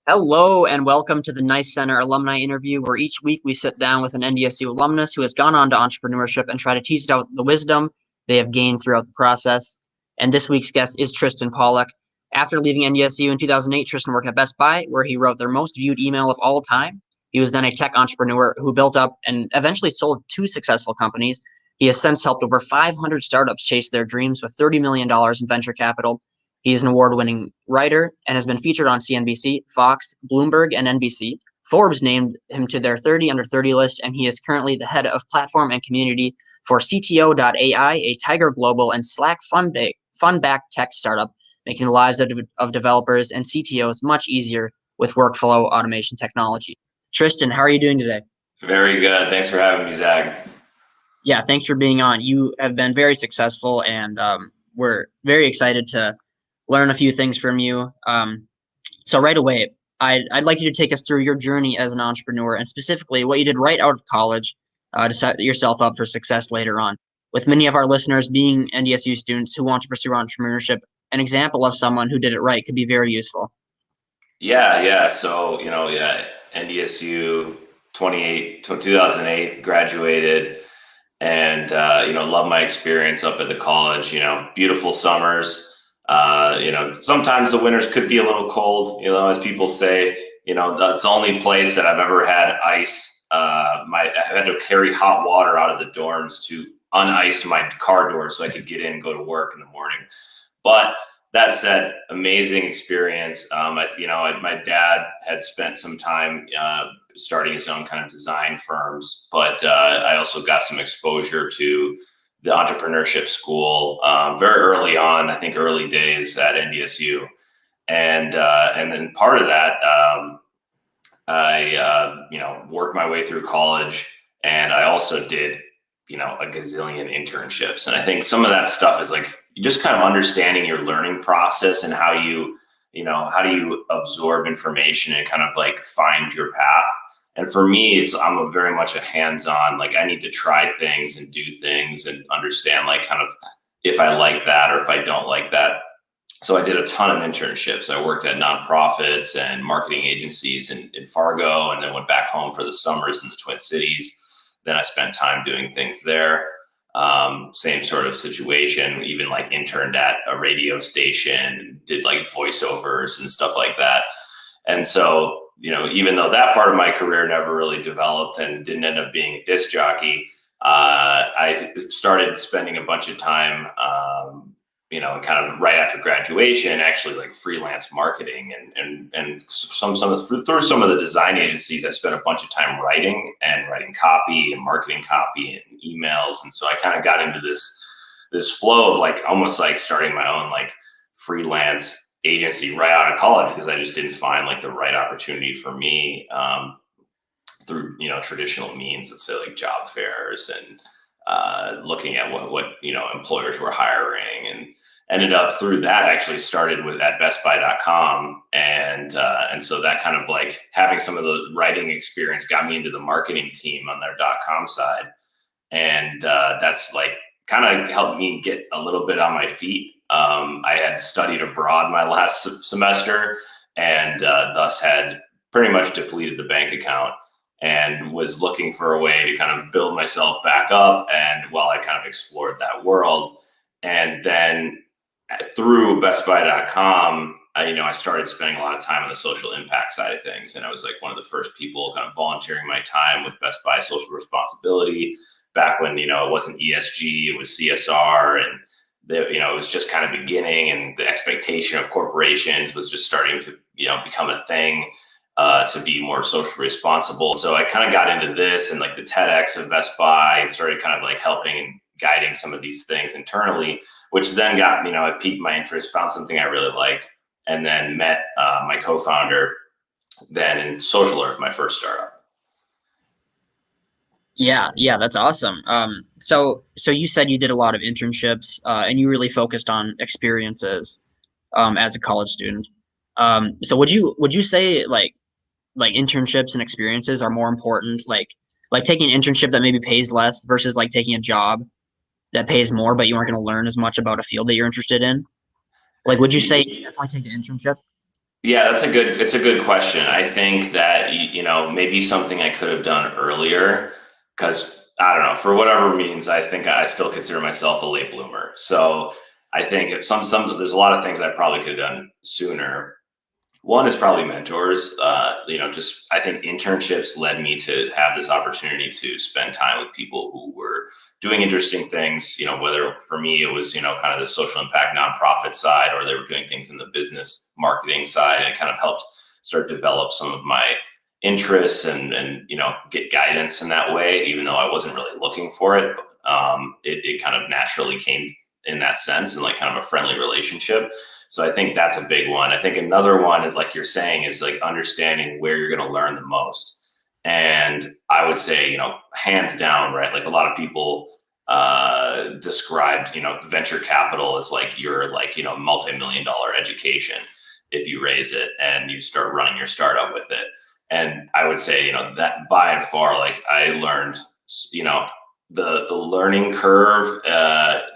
Hello and welcome to the Nice Center Alumni Interview, where each week we sit down with an NDSU alumnus who has gone on to entrepreneurship and try to tease out the wisdom they have gained throughout the process. And this week's guest is Tristan Pollock. After leaving NDSU in 2008, Tristan worked at Best Buy, where he wrote their most viewed email of all time. He was then a tech entrepreneur who built up and eventually sold two successful companies. He has since helped over 500 startups chase their dreams with $30 million in venture capital. He is an award-winning writer and has been featured on CNBC, Fox, Bloomberg, and NBC. Forbes named him to their 30 under 30 list, and he is currently the head of platform and community for CTO.ai, a Tiger Global and Slack fund-backed tech startup, making the lives of developers and CTOs much easier with workflow automation technology. Tristan, how are you doing today? Very good. Thanks for having me, Zach. Yeah, thanks for being on. You have been very successful, and we're very excited to learn a few things from you. So right away, I'd like you to take us through your journey as an entrepreneur and specifically what you did right out of college to set yourself up for success later on. With many of our listeners being NDSU students who want to pursue entrepreneurship, an example of someone who did it right could be very useful. Yeah. So, NDSU 2008, graduated and, love my experience up at the college, beautiful summers. Sometimes the winters could be a little cold, as people say, that's the only place that I've ever had ice. I had to carry hot water out of the dorms to unice my car door so I could get in and go to work in the morning. But that said, amazing experience. My dad had spent some time starting his own kind of design firms, but I also got some exposure to the entrepreneurship school very early on. I think early days at NDSU, and then part of that, I worked my way through college, and I also did a gazillion internships. And I think some of that stuff is like just kind of understanding your learning process and how you do you absorb information and kind of like find your path. And for me, I'm very much a hands-on, like I need to try things and do things and understand like kind of if I like that or if I don't like that. So I did a ton of internships. I worked at nonprofits and marketing agencies in Fargo, and then went back home for the summers in the Twin Cities. Then I spent time doing things there. Same sort of situation, even like interned at a radio station, did like voiceovers and stuff like that. And so, even though that part of my career never really developed and didn't end up being a disc jockey, I started spending a bunch of time, kind of right after graduation, actually like freelance marketing and through some of the design agencies, I spent a bunch of time writing copy and marketing copy and emails. And so I kind of got into this flow of like almost like starting my own like freelance agency right out of college, because I just didn't find like the right opportunity for me through traditional means, let's say like job fairs and looking at what employers were hiring, and ended up through that actually started with at bestbuy.com, and so that kind of like having some of the writing experience got me into the marketing team on their .com side, and that's like kind of helped me get a little bit on my feet. I had studied abroad my last semester, and thus had pretty much depleted the bank account, and was looking for a way to kind of build myself back up. And while I kind of explored that world, and then through bestbuy.com, I started spending a lot of time on the social impact side of things. And I was like one of the first people kind of volunteering my time with Best Buy Social Responsibility back when, it wasn't ESG, it was CSR. And it was just kind of beginning, and the expectation of corporations was just starting to, become a thing to be more socially responsible. So I kind of got into this and like the TEDx of Best Buy, and started kind of like helping and guiding some of these things internally, which then got, it piqued my interest, found something I really liked, and then met my co-founder then in Social Earth, my first startup. Yeah, that's awesome. So you said you did a lot of internships, and you really focused on experiences, as a college student. So would you say like internships and experiences are more important, like taking an internship that maybe pays less versus like taking a job that pays more, but you aren't going to learn as much about a field that you're interested in? Like, would you say definitely take the internship? Yeah, it's a good question. I think that, maybe something I could have done earlier, because I don't know, for whatever means, I think I still consider myself a late bloomer. So I think if there's a lot of things I probably could have done sooner. One is probably mentors. Just I think internships led me to have this opportunity to spend time with people who were doing interesting things. Whether for me it was kind of the social impact nonprofit side, or they were doing things in the business marketing side, and it kind of helped start develop some of my interests and get guidance in that way, even though I wasn't really looking for it. It kind of naturally came in that sense, and like kind of a friendly relationship. So I think that's a big one. I think another one, like you're saying, is like understanding where you're going to learn the most. And I would say, hands down, right? Like a lot of people described, venture capital as like your multi-million-dollar education if you raise it and you start running your startup with it. And I would say, that by and far, like I learned, the learning curve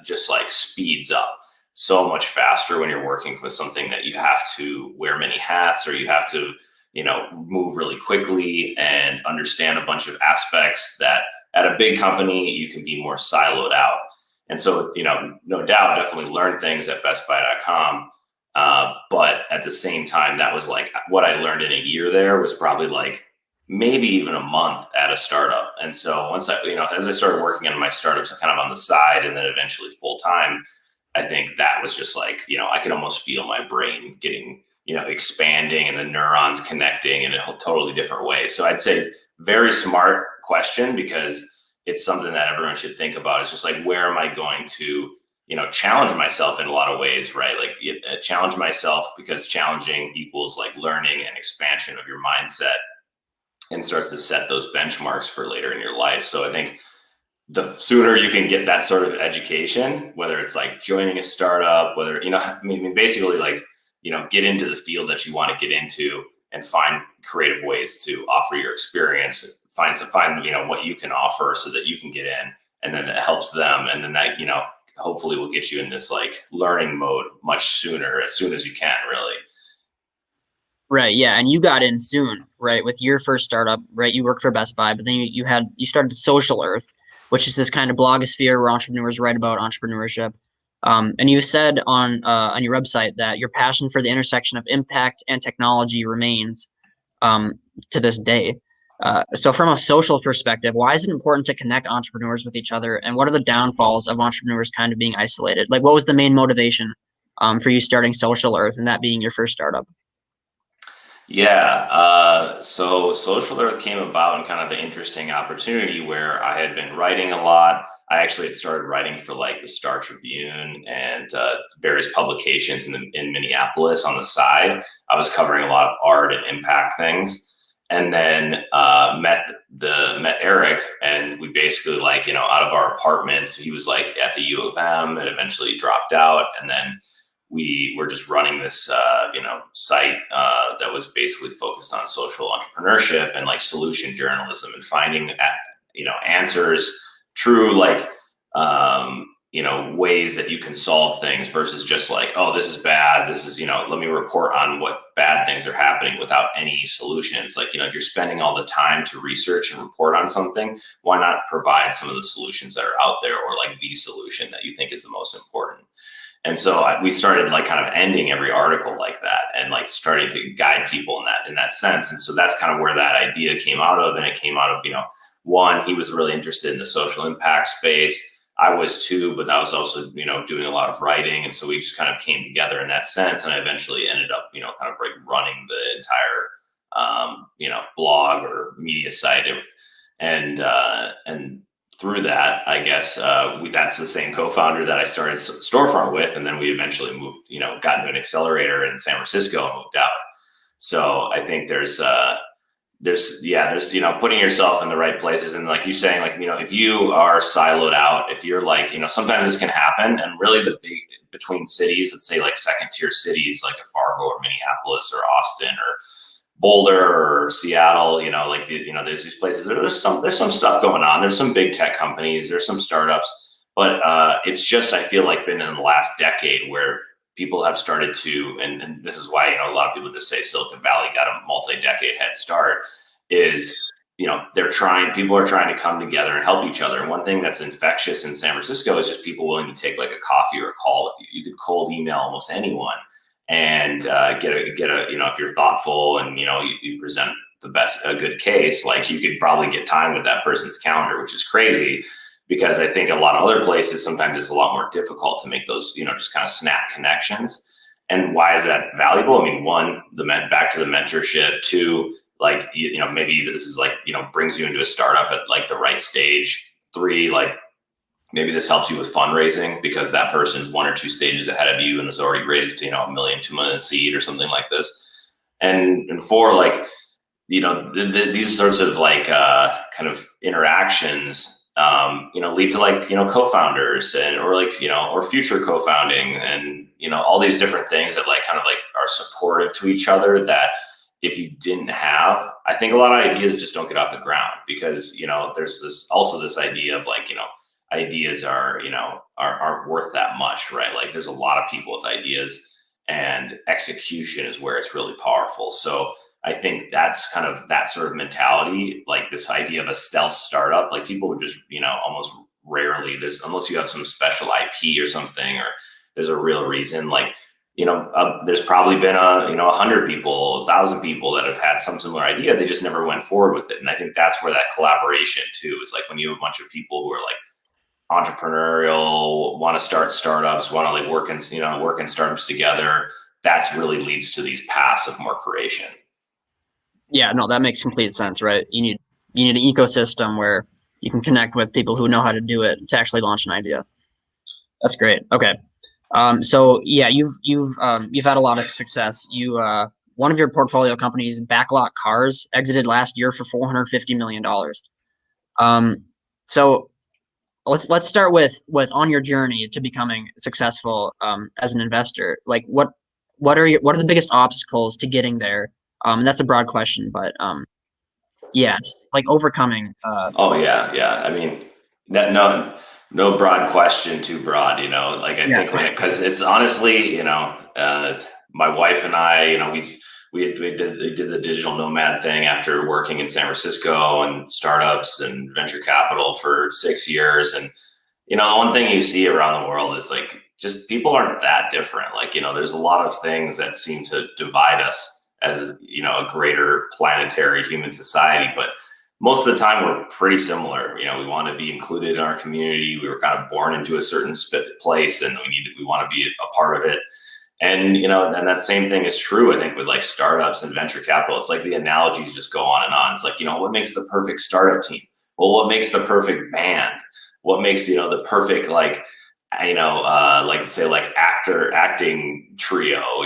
just like speeds up so much faster when you're working with something that you have to wear many hats, or you have to move really quickly and understand a bunch of aspects that at a big company you can be more siloed out. And so no doubt definitely learned things at bestbuy.com, but at the same time, that was like what I learned in a year there was probably like maybe even a month at a startup. And so once as I started working on my startups kind of on the side and then eventually full time, I think that was just like, I could almost feel my brain getting, expanding and the neurons connecting in a totally different way. So I'd say very smart question, because it's something that everyone should think about. It's just like, where am I going to, challenge myself in a lot of ways, right? Like challenge myself, because challenging equals like learning and expansion of your mindset, and starts to set those benchmarks for later in your life. So I think the sooner you can get that sort of education, whether it's like joining a startup, whether, basically like, get into the field that you want to get into and find creative ways to offer your experience, find what you can offer so that you can get in, and then it helps them. And then that, hopefully will get you in this like learning mode much sooner, as soon as you can, really. Right. Yeah. And you got in soon, right? With your first startup, right? You worked for Best Buy, but then you started Social Earth, which is this kind of blogosphere where entrepreneurs write about entrepreneurship. And you said on your website that your passion for the intersection of impact and technology remains um, to this day. So from a social perspective, why is it important to connect entrepreneurs with each other? And what are the downfalls of entrepreneurs kind of being isolated? Like, what was the main motivation for you starting Social Earth and that being your first startup? Yeah. So Social Earth came about in kind of an interesting opportunity where I had been writing a lot. I actually had started writing for like the Star Tribune and various publications in Minneapolis on the side. I was covering a lot of art and impact things. And then met Eric, and we basically like, out of our apartments, he was like at the U of M and eventually dropped out. And then we were just running this site that was basically focused on social entrepreneurship and like solution journalism, and finding answers, true like ways that you can solve things, versus just like, oh, this is bad, this is let me report on what bad things are happening without any solutions. Like, if you're spending all the time to research and report on something, why not provide some of the solutions that are out there, or like the solution that you think is the most important. And so we started like kind of ending every article like that, and like starting to guide people in that sense. And so that's kind of where that idea came out of. And it came out of, one, he was really interested in the social impact space. I was too, but I was also, doing a lot of writing. And so we just kind of came together in that sense. And I eventually ended up, kind of like running the entire, blog or media site. And through that, I guess that's the same co-founder that I started Storefront with, and then we eventually moved, got into an accelerator in San Francisco and moved out. So I think there's putting yourself in the right places, and like you saying, like if you are siloed out, if you're like sometimes this can happen, and really the big between cities, let's say like second tier cities like a Fargo or Minneapolis or Austin or Boulder or Seattle, there's these places. There's some stuff going on. There's some big tech companies. There's some startups, but it's just I feel like been in the last decade where people have started to, and this is why, a lot of people just say Silicon Valley got a multi-decade head start, is, people are trying to come together and help each other. And one thing that's infectious in San Francisco is just people willing to take like a coffee or a call with you. You could cold email almost anyone and get a, if you're thoughtful and, you present a good case, like you could probably get time with that person's calendar, which is crazy. Because I think a lot of other places, sometimes it's a lot more difficult to make those, just kind of snap connections. And why is that valuable? I mean, one, back to the mentorship. Two, like, maybe this is like, brings you into a startup at like the right stage. Three, like maybe this helps you with fundraising because that person's 1 or 2 stages ahead of you and has already raised, $1 million, $2 million seed or something like this. And four, like, these sorts of like kind of interactions, lead to like, co-founders or future co-founding and, all these different things that like kind of like are supportive to each other that if you didn't have, I think a lot of ideas just don't get off the ground because, there's this idea of like, ideas aren't worth that much, right? Like there's a lot of people with ideas and execution is where it's really powerful. So I think that's kind of that sort of mentality, like this idea of a stealth startup, like people would just, almost rarely unless you have some special IP or something, or there's a real reason, like, there's probably been 100 people, 1,000 people that have had some similar idea. They just never went forward with it. And I think that's where that collaboration too, is like when you have a bunch of people who are like entrepreneurial, want to start startups, want to like work in startups together. That's really leads to these paths of more creation. Yeah, no, that makes complete sense, right? You need an ecosystem where you can connect with people who know how to do it to actually launch an idea. That's great. Okay. So yeah, you've had a lot of success. One of your portfolio companies, Backlot Cars, exited last year for $450 million. So let's start with on your journey to becoming successful as an investor. Like what are the biggest obstacles to getting there? That's a broad question, but yeah, just like overcoming. Oh yeah. I mean, that no broad question too broad. Like I think because it's honestly, my wife and I, we did the digital nomad thing after working in San Francisco and startups and venture capital for 6 years. And, the one thing you see around the world is like, just people aren't that different. Like, there's a lot of things that seem to divide us as, a greater planetary human society. But most of the time we're pretty similar. We want to be included in our community. We were kind of born into a certain place and we want to be a part of it. And, and that same thing is true, I think, with like startups and venture capital. It's like the analogies just go on and on. It's like, what makes the perfect startup team? Well, what makes the perfect band? What makes, the perfect, like, like say like acting trio,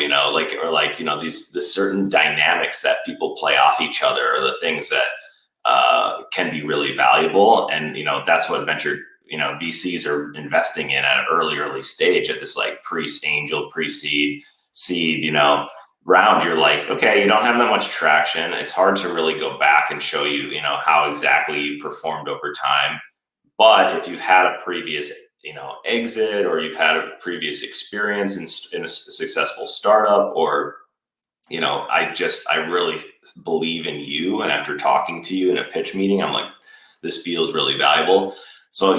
these certain dynamics that people play off each other are the things that can be really valuable. And, that's what venture VCs are investing in at an early stage at this like pre-angel, pre-seed, seed, round. You're like, okay, you don't have that much traction. It's hard to really go back and show you, how exactly you performed over time. But if you've had a previous, exit, or you've had a previous experience in a successful startup, or, I really believe in you. And after talking to you in a pitch meeting, I'm like, this feels really valuable. So,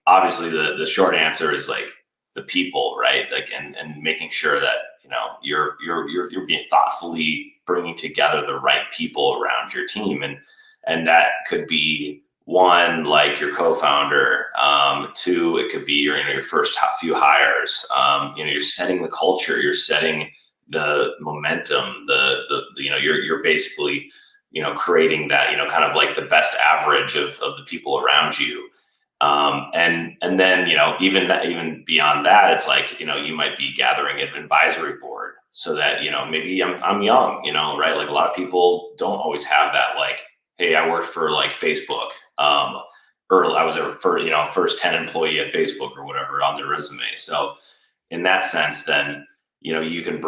obviously the short answer is like the people, right? Like, and making sure that, you're being thoughtfully bringing together the right people around your team. And that could be one, like your co-founder, two, it could be your first few hires. You're setting the culture, you're setting the momentum, you're basically, creating that, kind of like the best average of the people around you. And then, even beyond that, it's like, you might be gathering an advisory board so that, maybe I'm young, right? Like a lot of people don't always have that, like, hey, I worked for like Facebook, early, I was a first 10 employee at Facebook or whatever on their resume. So in that sense, then, you can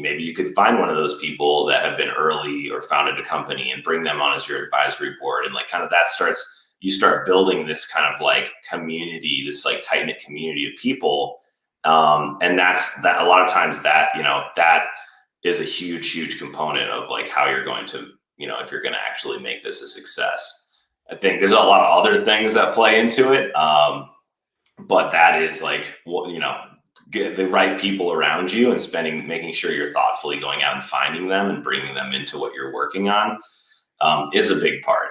maybe you could find one of those people that have been early or founded a company and bring them on as your advisory board. And like kind of you start building this kind of like community, this like tight knit community of people. And that's that. A lot of times that, that is a huge component of like how you're going to, if you're going to actually make this a success. I think there's a lot of other things that play into it. But that is like, get the right people around you and making sure you're thoughtfully going out and finding them and bringing them into what you're working on, is a big part.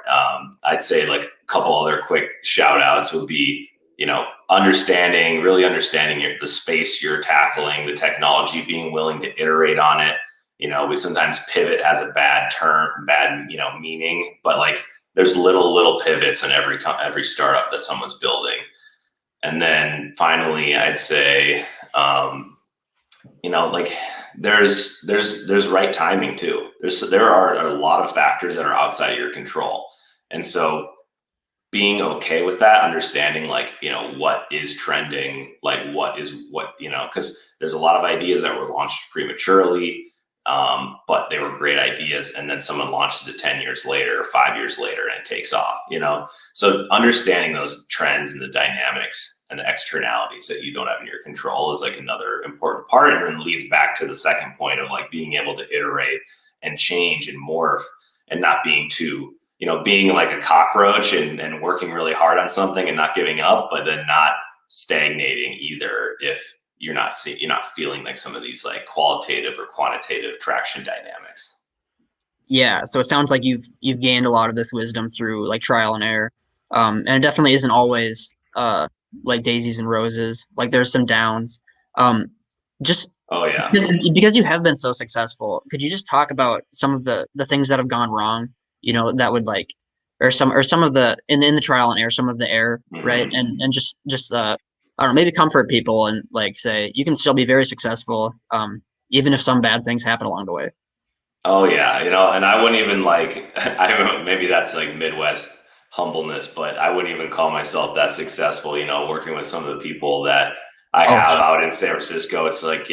I'd say like a couple other quick shout outs would be, really understanding the space you're tackling, the technology, being willing to iterate on it. We sometimes pivot has a bad term, meaning, but like there's little pivots in every startup that someone's building. And then finally, I'd say, like there's right timing too. There are a lot of factors that are outside of your control. And so being okay with that, understanding like, what is trending, like what, because there's a lot of ideas that were launched prematurely, but they were great ideas. And then someone launches it 10 years later, or 5 years later, and it takes off, So understanding those trends and the dynamics and the externalities that you don't have in your control is like another important part. And then leads back to the second point of like being able to iterate and change and morph and not being too, being like a cockroach and working really hard on something and not giving up, but then not stagnating either if you're not feeling like some of these like qualitative or quantitative traction dynamics. Yeah, so it sounds like you've gained a lot of this wisdom through like trial and error, and it definitely isn't always like daisies and roses. Like there's some downs. Just Oh yeah, because you have been so successful, could you just talk about some of the things that have gone wrong? That would like, or some of the in the trial and error, some of the error, right? And just I don't know, maybe comfort people and like say you can still be very successful, even if some bad things happen along the way. oh yeah, and I wouldn't even like, I don't know, maybe that's like Midwest humbleness, but I wouldn't even call myself that successful, working with some of the people that I Oh, have out in San Francisco. It's like,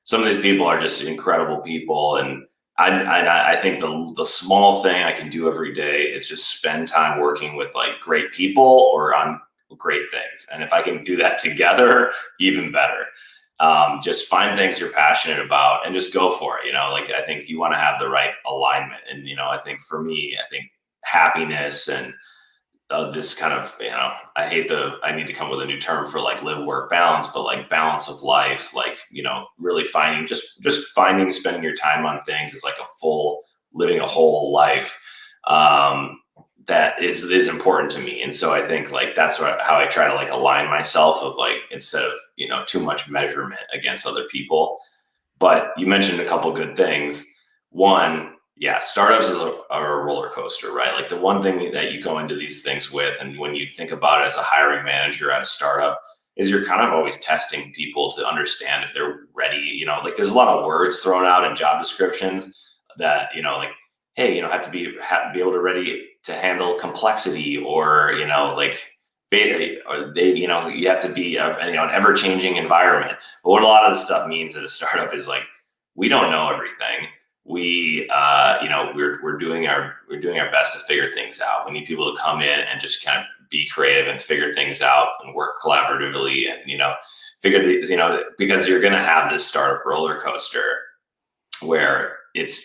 some of these people are just incredible people. And I think the small thing I can do every day is just spend time working with like great people or on great things. And if I can do that together, even better. Just find things you're passionate about and just go for it. Like I think you want to have the right alignment. And, I think for me, I think happiness and this kind of, I need to come up with a new term for like live work balance, but like balance of life, like, really finding, spending your time on things is like living a whole life. That is important to me. And so I think like that's how I try to like align myself of like, instead of, too much measurement against other people. But you mentioned a couple good things. One, yeah, startups are a roller coaster, right? Like the one thing that you go into these things with, and when you think about it as a hiring manager at a startup, is you're kind of always testing people to understand if they're ready. Like there's a lot of words thrown out in job descriptions that, like, hey, have to be able to ready to handle complexity, or like or they, you have to be an ever changing environment. But what a lot of the stuff means at a startup is like we don't know everything. We're doing our best to figure things out. We need people to come in and just kind of be creative and figure things out and work collaboratively and figure these, because you're going to have this startup roller coaster where it's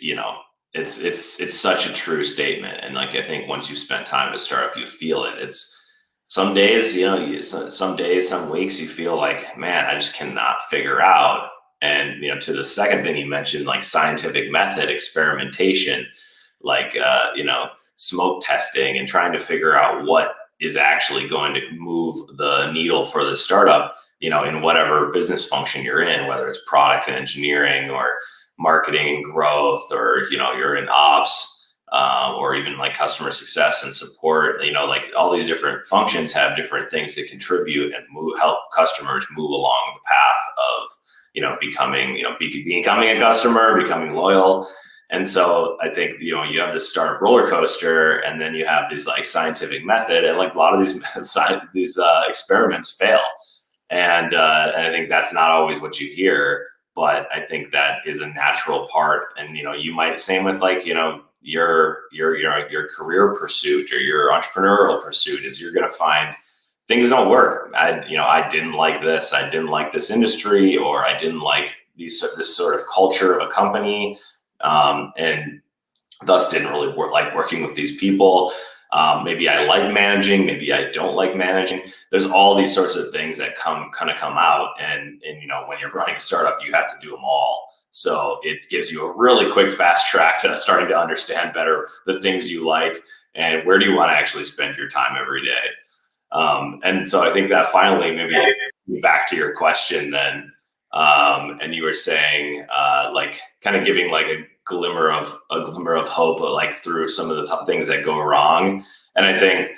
it's such a true statement. And like I think once you spend time at a startup, you feel it. It's some days, some days, some weeks you feel like, man, I just cannot figure out. And to the second thing you mentioned, like scientific method, experimentation, like smoke testing, and trying to figure out what is actually going to move the needle for the startup, in whatever business function you're in, whether it's product and engineering or marketing and growth, or you're in ops, or even like customer success and support. Like all these different functions have different things that contribute and help customers move along the path of becoming a customer, becoming loyal. And so I think, you have this startup roller coaster, and then you have this like scientific method, and like a lot of these experiments fail. And I think that's not always what you hear, but I think that is a natural part. And, you might, same with like, your career pursuit or your entrepreneurial pursuit, is you're going to find things don't work. I didn't like this. I didn't like this industry, or I didn't like this sort of culture of a company, and thus didn't really like working with these people. Maybe I like managing, maybe I don't like managing. There's all these sorts of things that come out, and when you're running a startup, you have to do them all. So it gives you a really quick, fast track to starting to understand better the things you like and where do you want to actually spend your time every day. And so I think that finally, maybe back to your question then, and you were saying, like kind of giving like a glimmer of hope, like through some of the things that go wrong. And I think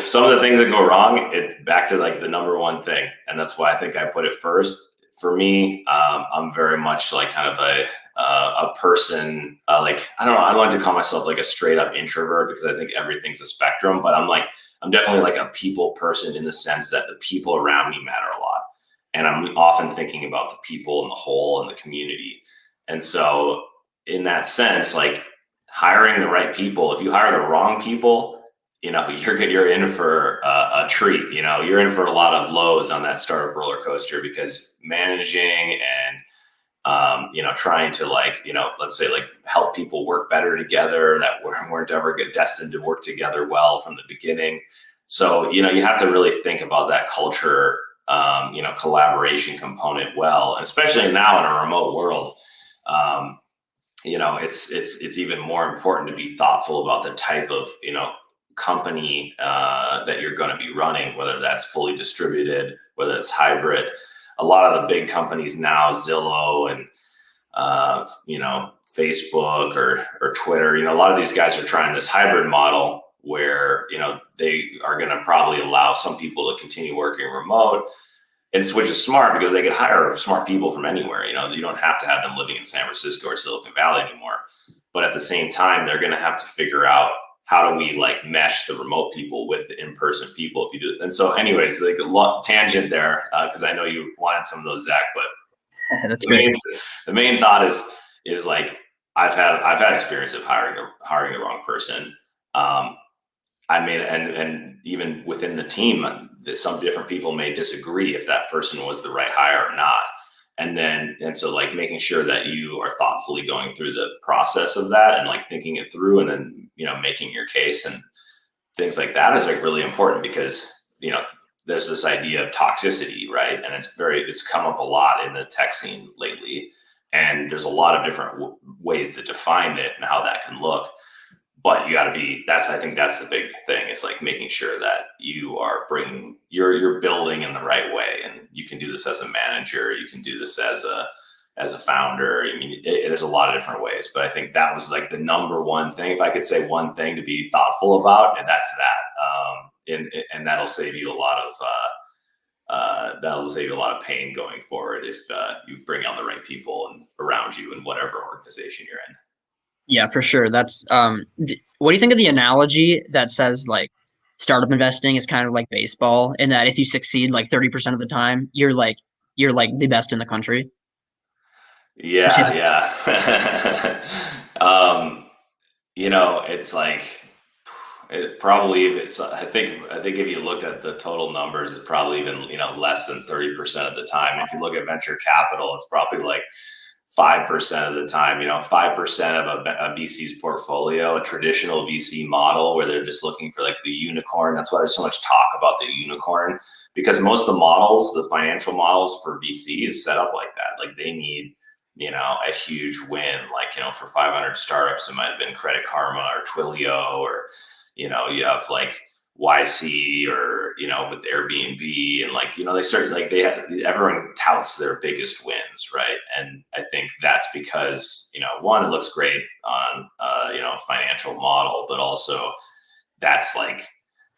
some of the things that go wrong, it back to like the number one thing, and that's why I think I put it first. For me, I'm very much like kind of a person, like I don't know, I don't like to call myself like a straight up introvert, because I think everything's a spectrum, but I'm definitely like a people person, in the sense that the people around me matter a lot. And I'm often thinking about the people and the whole and the community. And so in that sense, like hiring the right people, if you hire the wrong people, you're in for a treat. You're in for a lot of lows on that startup roller coaster, because managing and trying to let's say like help people work better together that weren't ever destined to work together well from the beginning. So, you have to really think about that culture, collaboration component well, and especially now in a remote world, it's even more important to be thoughtful about the type of, company that you're going to be running, whether that's fully distributed, whether it's hybrid. A lot of the big companies now, Zillow and Facebook or Twitter, a lot of these guys are trying this hybrid model where they are going to probably allow some people to continue working remote, and which is smart, because they can hire smart people from anywhere. You don't have to have them living in San Francisco or Silicon Valley anymore. But at the same time, they're going to have to figure out, how do we like mesh the remote people with the in-person people if you do it. And so anyways, like a tangent there, because I know you wanted some of those, Zach, but that's great. The main thought is like, I've had experience of hiring the wrong person. And even within the team, some different people may disagree if that person was the right hire or not. And so like making sure that you are thoughtfully going through the process of that, and like thinking it through, and then, making your case and things like that is like really important, because, there's this idea of toxicity, right? And it's come up a lot in the tech scene lately. And there's a lot of different ways to define it and how that can look. But you got to be, I think that's the big thing, is like making sure that you are you're building in the right way. And you can do this as a manager, you can do this as a founder. I mean, there's a lot of different ways, but I think that was like the number one thing. If I could say one thing to be thoughtful about, and that's that. And that'll save you a lot of pain going forward if you bring on the right people and around you in whatever organization you're in. Yeah, for sure. That's what do you think of the analogy that says like startup investing is kind of like baseball, in that if you succeed like 30% of the time, you're like the best in the country? Yeah. It's like I think if you looked at the total numbers, it's probably even less than 30% of the time. If you look at venture capital, it's probably like 5% of the time. 5% of a VC's portfolio, a traditional VC model where they're just looking for like the unicorn. That's why there's so much talk about the unicorn, because most of the models, the financial models for VC, is set up like that. Like they need a huge win, like for 500 startups, it might have been Credit Karma or Twilio, or you have like YC, or with Airbnb, and like they start like everyone touts their biggest wins, right? And I think that's because one, it looks great on financial model, but also that's like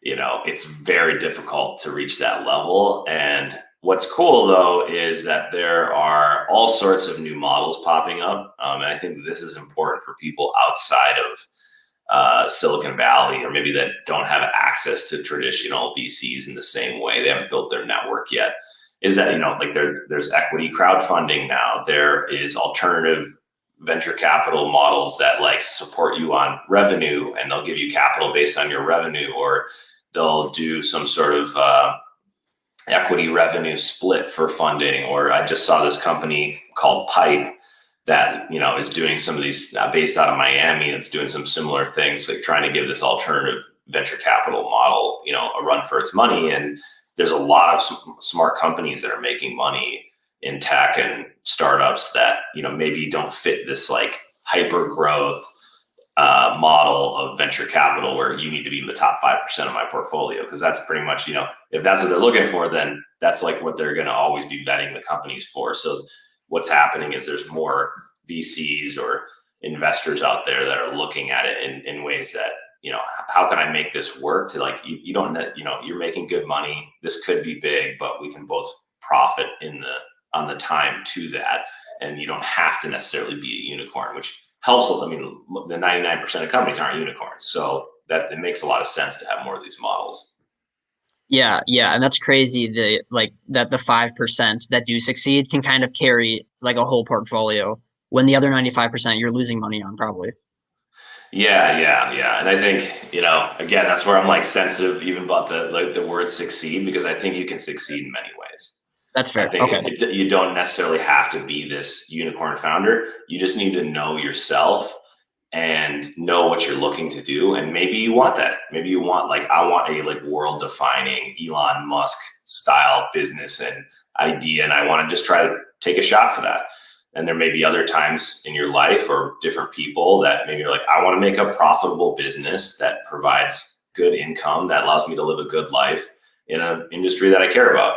it's very difficult to reach that level. And what's cool though is that there are all sorts of new models popping up, and I think this is important for people outside of Silicon Valley, or maybe that don't have access to traditional VCs in the same way. They haven't built their network yet. Is that like there's equity crowdfunding now. There is alternative venture capital models that like support you on revenue, and they'll give you capital based on your revenue, or they'll do some sort of equity revenue split for funding. Or I just saw this company called Pipe that, you know, is doing some of these based out of Miami. It's doing some similar things, like trying to give this alternative venture capital model, you know, a run for its money. And there's a lot of smart companies that are making money in tech and startups that, you know, maybe don't fit this like hyper growth model of venture capital where you need to be in the top 5% of my portfolio. Because that's pretty much, you know, if that's what they're looking for, then that's like what they're going to always be vetting the companies for. So what's happening is there's more VCs or investors out there that are looking at it in ways that, you know, how can I make this work to like, you don't, you know, you're making good money. This could be big, but we can both profit on the time to that. And you don't have to necessarily be a unicorn, which helps. I mean, the 99% of companies aren't unicorns. So that it makes a lot of sense to have more of these models. Yeah, and that's crazy. The 5% that do succeed can kind of carry like a whole portfolio when the other 95% you're losing money on probably. Yeah. And I think, you know, again, that's where I'm like sensitive even about the word succeed, because I think you can succeed in many ways. That's fair. I think Okay. you don't necessarily have to be this unicorn founder. You just need to know yourself and know what you're looking to do. And maybe you want that. Maybe you want like, I want a like world defining Elon Musk style business and idea. And I want to just try to take a shot for that. And there may be other times in your life or different people that maybe you're like, I want to make a profitable business that provides good income, that allows me to live a good life in an industry that I care about.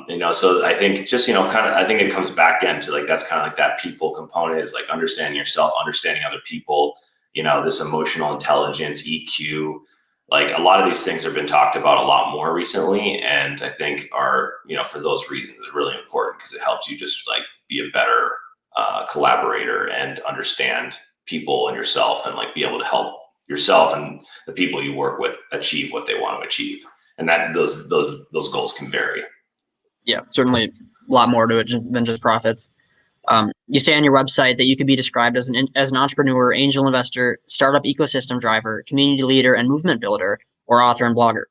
You know, so I think just, you know, kind of, I think it comes back into like, that's kind of like that people component is like understanding yourself, understanding other people, you know, this emotional intelligence, EQ, like a lot of these things have been talked about a lot more recently. And I think are, you know, for those reasons, are really important because it helps you just like be a better collaborator and understand people and yourself and like be able to help yourself and the people you work with achieve what they want to achieve. And that those goals can vary. Yeah, certainly a lot more to it than just profits. You say on your website that you could be described as an entrepreneur, angel investor, startup ecosystem driver, community leader, and movement builder, or author and blogger.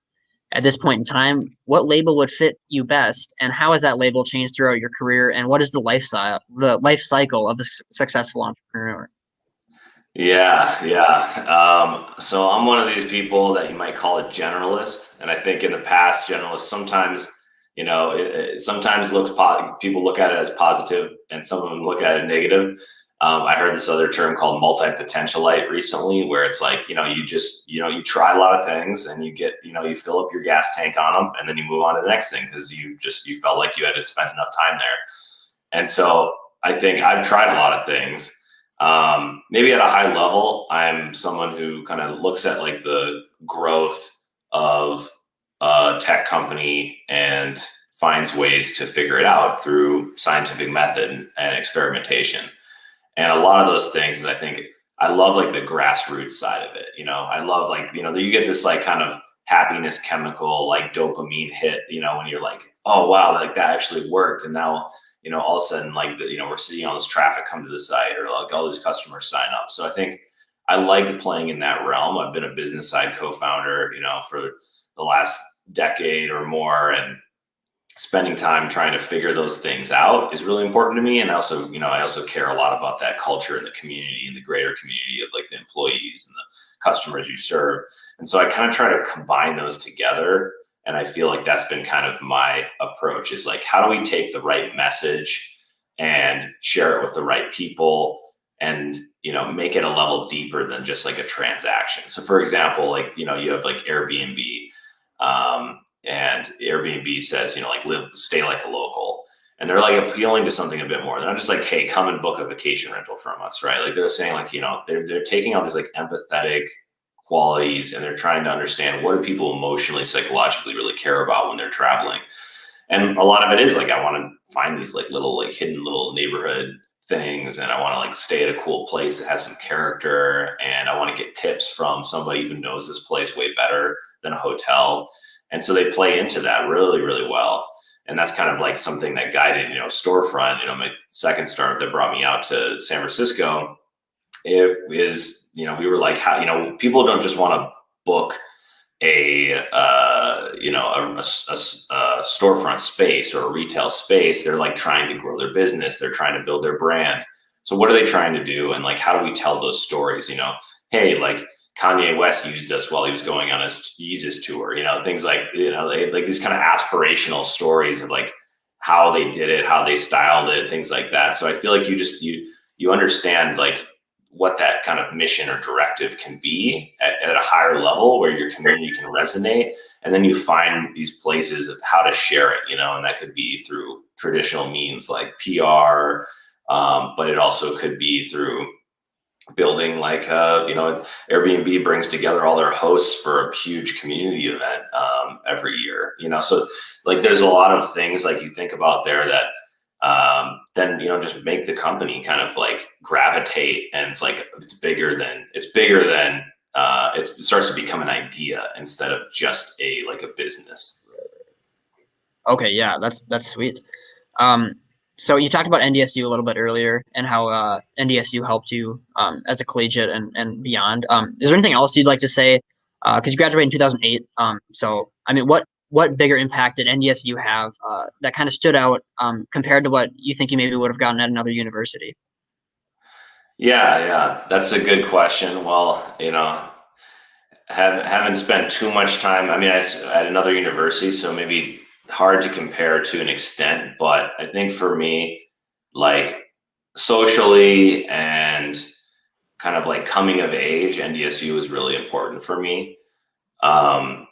At this point in time, what label would fit you best, and how has that label changed throughout your career? And what is the life cycle of a successful entrepreneur? Yeah. So I'm one of these people that you might call a generalist, and I think in the past, generalists sometimes, you know, it sometimes people look at it as positive, and some of them look at it negative. I heard this other term called multi-potentialite recently, where it's like, you know, you try a lot of things, and you get, you know, you fill up your gas tank on them, and then you move on to the next thing because you felt like you had to spend enough time there. And so I think I've tried a lot of things. Maybe at a high level, I'm someone who kind of looks at like the growth of a tech company and finds ways to figure it out through scientific method and experimentation. And a lot of those things is, I think I love like the grassroots side of it. You know, I love like, you know, you get this like kind of happiness chemical, like dopamine hit, you know, when you're like, oh, wow, like that actually worked. And now, you know, all of a sudden, like, you know, we're seeing all this traffic come to the site, or like all these customers sign up. So I think I like playing in that realm. I've been a business side co-founder, you know, for the last decade or more, and spending time trying to figure those things out is really important to me. And also, you know, I also care a lot about that culture and the community and the greater community of like the employees and the customers you serve. And so I kind of try to combine those together. And I feel like that's been kind of my approach, is like, how do we take the right message and share it with the right people and, you know, make it a level deeper than just like a transaction. So for example, like, you know, you have like Airbnb, and Airbnb says, you know, like stay like a local. And they're like appealing to something a bit more. They're not just like, hey, come and book a vacation rental from us, right? Like they're saying like, you know, they're taking on these like empathetic qualities, and they're trying to understand what do people emotionally, psychologically really care about when they're traveling. And a lot of it is like, I want to find these like little like hidden little neighborhood things, and I want to like stay at a cool place that has some character, and I want to get tips from somebody who knows this place way better than a hotel. And so they play into that really, really well. And that's kind of like something that guided, you know, Storefront, you know, my second startup that brought me out to San Francisco. It is, you know, we were like, how, you know, people don't just want to book a storefront space or a retail space. They're like trying to grow their business. They're trying to build their brand. So what are they trying to do? And like, how do we tell those stories? Hey, like Kanye West used us while he was going on his Yeezus tour, things like, like these kind of aspirational stories of like how they did it, how they styled it, things like that. So I feel like you understand like what that kind of mission or directive can be at a higher level where your community can resonate. And then you find these places of how to share it, and that could be through traditional means like PR, but it also could be through building like, Airbnb brings together all their hosts for a huge community event every year, so like there's a lot of things like you think about there that then just make the company kind of like gravitate, and it's like it starts to become an idea instead of just a business. Okay, yeah, that's sweet. So you talked about NDSU a little bit earlier and how NDSU helped you as a collegiate and beyond. Is there anything else you'd like to say? Because you graduated in 2008. So I mean, what bigger impact did NDSU have that kind of stood out compared to what you think you maybe would have gotten at another university? Yeah, that's a good question. Well, haven't spent too much time. I mean, at another university, so maybe hard to compare to an extent. But I think for me, like socially and kind of like coming of age, NDSU was really important for me. And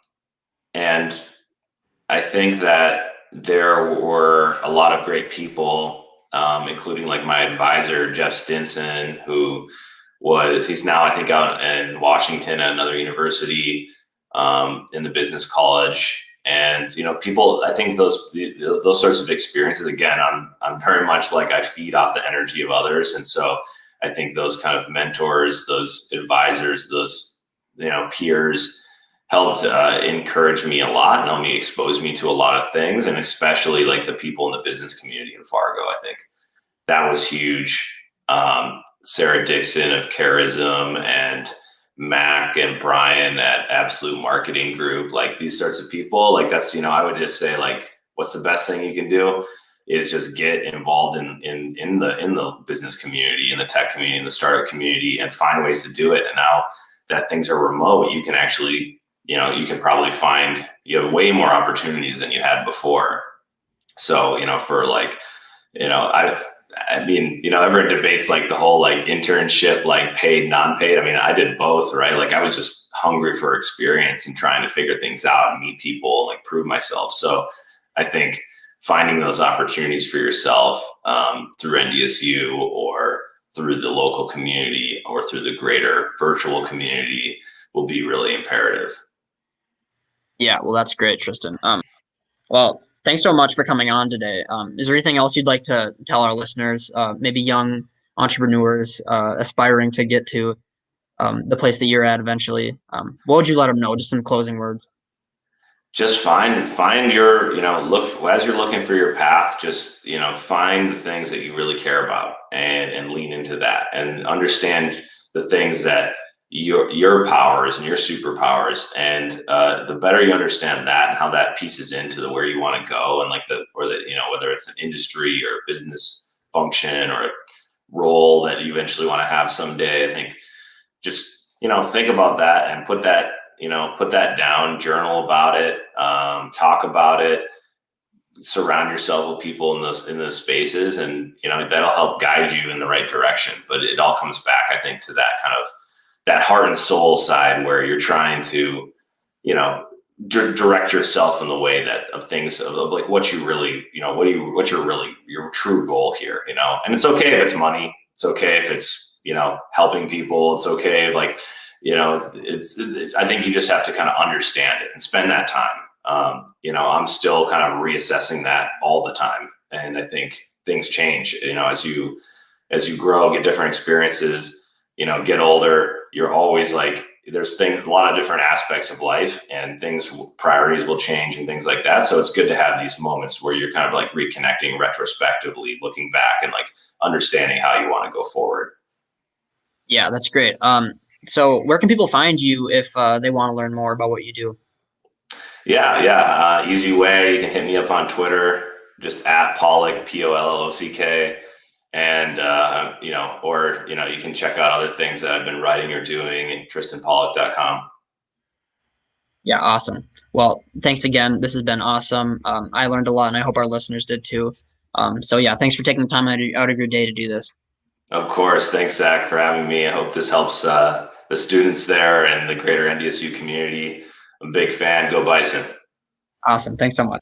I think that there were a lot of great people, including like my advisor, Jeff Stinson, he's now, I think, out in Washington at another university, in the business college. And, people, I think those sorts of experiences, again, I'm very much like I feed off the energy of others. And so I think those kind of mentors, those advisors, those, peers helped encourage me a lot and help me expose me to a lot of things. And especially like the people in the business community in Fargo, I think that was huge. Sarah Dixon of Charism and Mac and Brian at Absolute Marketing Group, like these sorts of people, like that's, I would just say like, what's the best thing you can do is just get involved in the business community, in the tech community, in the startup community, and find ways to do it. And now that things are remote, you can actually, you can probably you have way more opportunities than you had before. So, for like, I mean, everyone debates like the whole like internship, like paid, non-paid. I mean, I did both, right? Like I was just hungry for experience and trying to figure things out and meet people and like prove myself. So I think finding those opportunities for yourself through NDSU or through the local community or through the greater virtual community will be really imperative. Yeah, well, that's great, Tristan. Well, thanks so much for coming on today. Is there anything else you'd like to tell our listeners, maybe young entrepreneurs aspiring to get to the place that you're at eventually? What would you let them know? Just some closing words. Just find your, look as you're looking for your path, just, find the things that you really care about and lean into that and understand the things that your powers and your superpowers. And the better you understand that and how that pieces into where you want to go and like whether it's an industry or a business function or a role that you eventually want to have someday, I think just, think about that and put that down, journal about it, talk about it, surround yourself with people in those spaces, and that'll help guide you in the right direction. But it all comes back, I think, to that kind of that heart and soul side where you're trying to, direct yourself in the way of things of like what you really, what's your true goal here, and it's okay if it's money. It's okay if it's, helping people. It's okay. Like, I think you just have to kind of understand it and spend that time. I'm still kind of reassessing that all the time. And I think things change, as you grow, get different experiences, get older, you're always like, there's a lot of different aspects of life and priorities will change and things like that. So it's good to have these moments where you're kind of like reconnecting retrospectively, looking back and like understanding how you want to go forward. Yeah, that's great. So where can people find you if they want to learn more about what you do? Yeah. Easy way. You can hit me up on Twitter, just at Pollock, Pollock. And, or, you can check out other things that I've been writing or doing at tristanpollock.com. Yeah, awesome. Well, thanks again. This has been awesome. I learned a lot, and I hope our listeners did too. So yeah, thanks for taking the time out of your day to do this. Of course. Thanks, Zach, for having me. I hope this helps the students there and the greater NDSU community. I'm a big fan. Go Bison. Awesome. Thanks so much.